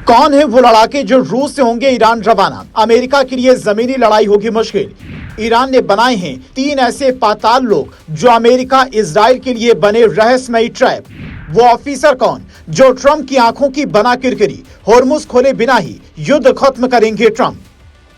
कौन है वो लड़ाके जो रूस से होंगे ईरान रवाना? अमेरिका के लिए जमीनी लड़ाई होगी मुश्किल। ईरान ने बनाए हैं 3 ऐसे पाताल लोग जो अमेरिका इजराइल के लिए बने रहस्यमयी ट्रैप। वो ऑफिसर कौन जो ट्रंप की आंखों की बना किरकिरी, होर्मुज खोले बिना ही युद्ध खत्म करेंगे ट्रंप?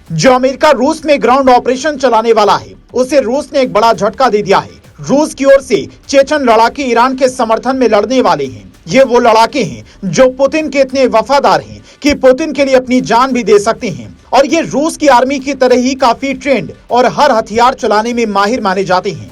जो अमेरिका रूस में ग्राउंड ऑपरेशन चलाने वाला है, उसे रूस ने एक बड़ा झटका दे दिया है। रूस की ओर से चेचन लड़ाके ईरान के समर्थन में लड़ने वाले हैं। ये वो लड़ाके हैं जो पुतिन के इतने वफादार हैं कि पुतिन के लिए अपनी जान भी दे सकते हैं। और ये रूस की आर्मी की तरह ही काफी ट्रेंड और हर हथियार चलाने में माहिर माने जाते हैं।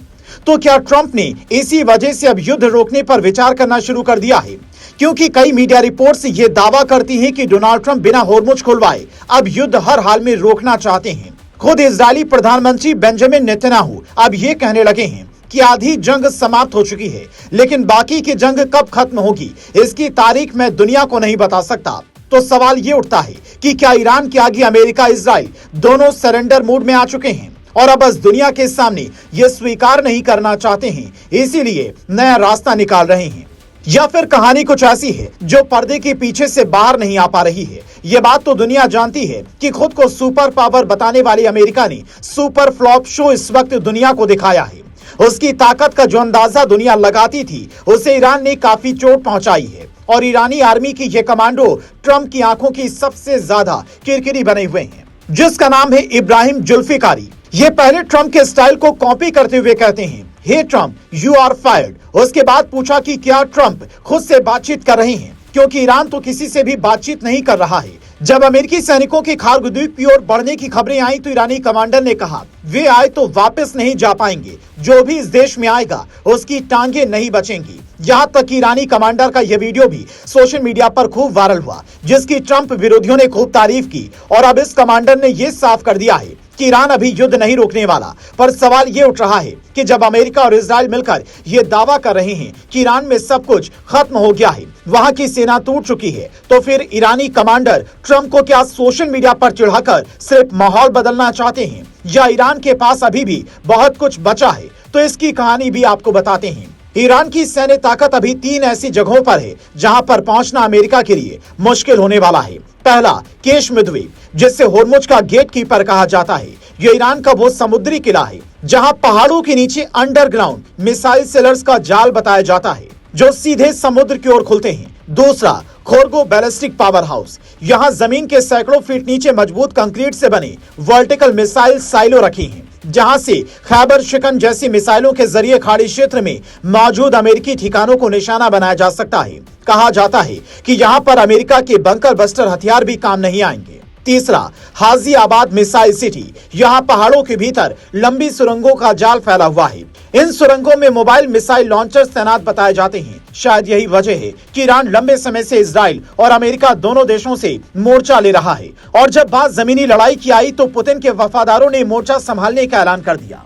तो क्या ट्रंप ने इसी वजह से अब युद्ध रोकने पर विचार करना शुरू कर दिया है? क्योंकि कई मीडिया रिपोर्ट्स ये दावा करती हैं कि डोनाल्ड ट्रंप बिना होर्मुज खुलवाए अब युद्ध हर हाल में रोकना चाहते हैं। खुद इजरायली प्रधानमंत्री बेंजामिन नेतन्याहू अब ये कहने लगे हैं कि आधी जंग समाप्त हो चुकी है, लेकिन बाकी की जंग कब खत्म होगी इसकी तारीख मैं दुनिया को नहीं बता सकता। तो सवाल ये उठता है कि क्या ईरान के आगे अमेरिका इजराइल दोनों सरेंडर मोड में आ चुके हैं और अब बस दुनिया के सामने ये स्वीकार नहीं करना चाहते हैं, इसीलिए नया रास्ता निकाल रहे हैं? या फिर कहानी कुछ ऐसी है जो पर्दे के पीछे से बाहर नहीं आ पा रही है? ये बात तो दुनिया जानती है कि खुद को सुपर पावर बताने वाली अमेरिका ने सुपर फ्लॉप शो इस वक्त दुनिया को दिखाया है। उसकी ताकत का जो अंदाजा दुनिया लगाती थी, उसे ईरान ने काफी चोट पहुंचाई है। और ईरानी आर्मी की ये कमांडो ट्रंप की आंखों की सबसे ज्यादा किरकिरी बने हुए हैं, जिसका नाम है इब्राहिम जुल्फिकारी। ये पहले ट्रंप के स्टाइल को कॉपी करते हुए कहते हैं, हे ट्रंप यू आर फायर्ड। उसके बाद पूछा कि क्या ट्रंप खुद से बातचीत कर रहे हैं, क्योंकि ईरान तो किसी से भी बातचीत नहीं कर रहा है। जब अमेरिकी सैनिकों के खार्ग द्वीप की ओर बढ़ने की खबरें आई तो ईरानी कमांडर ने कहा, वे आए तो वापस नहीं जा पाएंगे, जो भी इस देश में आएगा उसकी टांगे नहीं बचेंगी। यहाँ तक कि ईरानी कमांडर का यह वीडियो भी सोशल मीडिया पर खूब वायरल हुआ, जिसकी ट्रंप विरोधियों ने खूब तारीफ की। और अब इस कमांडर ने यह साफ कर दिया है कि ईरान अभी युद्ध नहीं रोकने वाला। पर सवाल ये उठ रहा है कि जब अमेरिका और इजराइल मिलकर ये दावा कर रहे हैं कि ईरान में सब कुछ खत्म हो गया है, वहां की सेना टूट चुकी है, तो फिर ईरानी कमांडर ट्रंप को क्या सोशल मीडिया पर चिढ़ाकर सिर्फ माहौल बदलना चाहते हैं, या ईरान के पास अभी भी बहुत कुछ बचा है? तो इसकी कहानी भी आपको बताते हैं। ईरान की सैन्य ताकत अभी 3 ऐसी जगहों पर है जहां पर पहुंचना अमेरिका के लिए मुश्किल होने वाला है। पहला, केश्म द्वीप, जिसे होर्मुज का गेट कीपर कहा जाता है। यह ईरान का वो समुद्री किला है जहां पहाड़ों के नीचे अंडरग्राउंड मिसाइल सेलर्स का जाल बताया जाता है, जो सीधे समुद्र की ओर खुलते हैं। दूसरा, खोर्गो बैलिस्टिक पावर हाउस। यहाँ जमीन के सैकड़ों फीट नीचे मजबूत कंक्रीट से बने वर्टिकल मिसाइल साइलो रखी हैं, जहां से खैबर शिकन जैसी मिसाइलों के जरिए खाड़ी क्षेत्र में मौजूद अमेरिकी ठिकानों को निशाना बनाया जा सकता है। कहा जाता है कि यहाँ पर अमेरिका के बंकर बस्टर हथियार भी काम नहीं आएंगे। तीसरा, हाजी आबाद मिसाइल सिटी। यहाँ पहाड़ों के भीतर लंबी सुरंगों का जाल फैला हुआ है। इन सुरंगों में मोबाइल मिसाइल लॉन्चर्स तैनात बताए जाते हैं। शायद यही वजह है कि ईरान लंबे समय से इजराइल और अमेरिका दोनों देशों से मोर्चा ले रहा है। और जब बात जमीनी लड़ाई की आई तो पुतिन के वफादारों ने मोर्चा संभालने का ऐलान कर दिया।